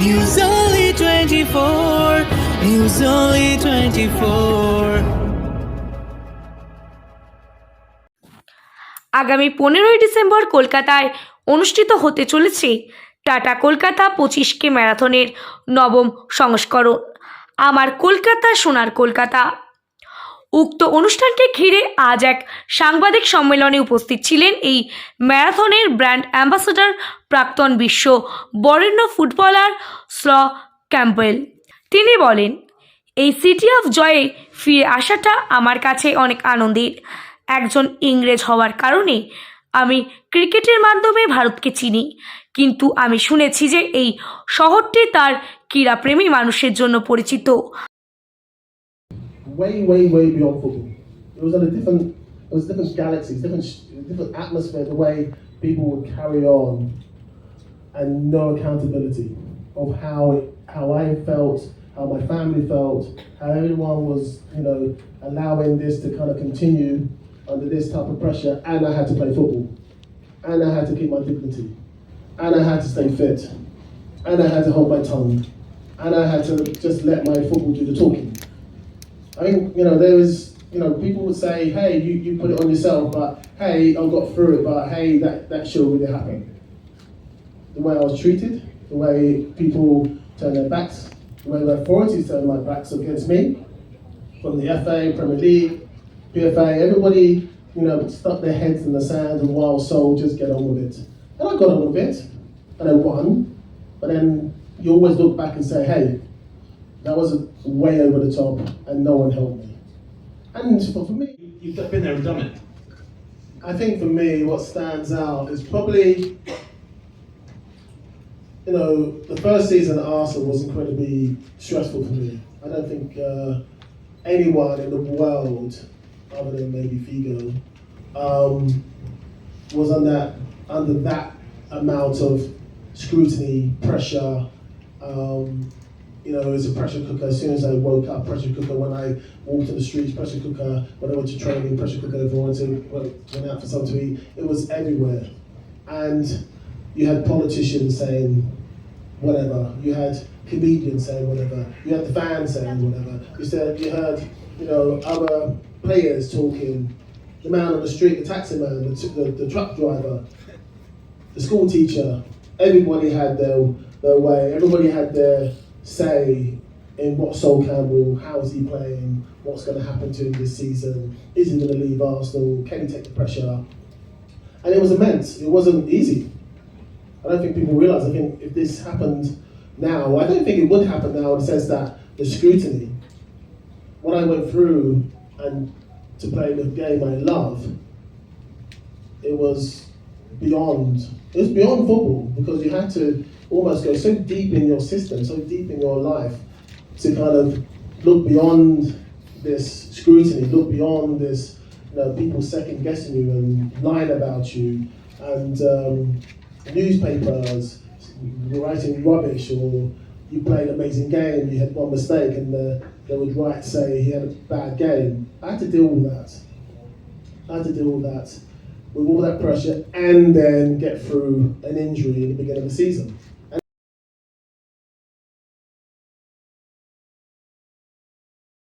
News Only 24. News Only 24. আগামী 15ই December কলকাতায় অনুষ্ঠিত হতে চলেছে টাটা কলকাতা 25K ম্যারাথনের নবম সংস্করণ আমার কলকাতা সোনার কলকাতা। উক্ত অনুষ্ঠানকে ঘিরে আজ এক সাংবাদিক সম্মেলনে উপস্থিত ছিলেন এই ম্যারাথনের ব্র্যান্ড অ্যাম্বাসাডর প্রাক্তন বিশ্ব বরেণ্য ফুটবলার ক্যাম্পবেল। তিনি বলেন, এই সিটি অফ জয়ে ফিরে আসাটা আমার কাছে অনেক আনন্দের। একজন ইংরেজ হওয়ার কারণে আমি ক্রিকেটের মাধ্যমে ভারতকে চিনি, কিন্তু আমি শুনেছি যে এই শহরটি তার ক্রীড়াপ্রেমী মানুষের জন্য পরিচিত। Way beyond football. It was different galaxies, different atmosphere, the way people would carry on and no accountability of how I felt, how my family felt, how everyone was, allowing this to kind of continue under this type of pressure, and I had to play football, and I had to keep my dignity, and I had to stay fit, and I had to hold my tongue, and I had to just let my football do the talking. I think, there was, people would say, hey, you put it on yourself, but hey, I got through it, but hey, that should really happen. The way I was treated, the way people turned their backs, the way the authorities turned their backs against me, from the FA, Premier League, PFA, everybody, stuck their heads in the sand and wild soul, just get on with it. And I got on with it, and I won, but then you always look back and say, hey, that was way over the top, and no one helped me. And for me, you've been there and done it. I think for me, what stands out is probably, the first season at Arsenal was incredibly stressful for me. I don't think anyone in the world, other than maybe Figo, was under that amount of scrutiny, pressure. It was a pressure cooker. As soon as I woke up, pressure cooker. When I walked in the streets, pressure cooker. When I went to training, pressure cooker. If I went out for something to eat, it was everywhere. And you had politicians saying whatever. You had comedians saying whatever. You had the fans saying whatever. You heard, other players talking. The man on the street, the taxi man, the truck driver, the school teacher. Everybody had their way. Everybody had their say in what Sol Campbell, how is he playing, what's going to happen to him this season, is he going to leave Arsenal, can he take the pressure? And it was immense. It wasn't easy. I don't think people realise. I think if this happened now, I don't think it would happen now in the sense that the scrutiny, what I went through and to play the game I love, it was beyond football, because you had to almost go so deep in your system, so deep in your life, to kind of look beyond this scrutiny, look beyond this, people second guessing you and lying about you, and newspapers writing rubbish, or you played an amazing game, you had one mistake, and they would write say he had a bad game. I had to deal with that. With all that pressure, and then get through an injury in the beginning of the season.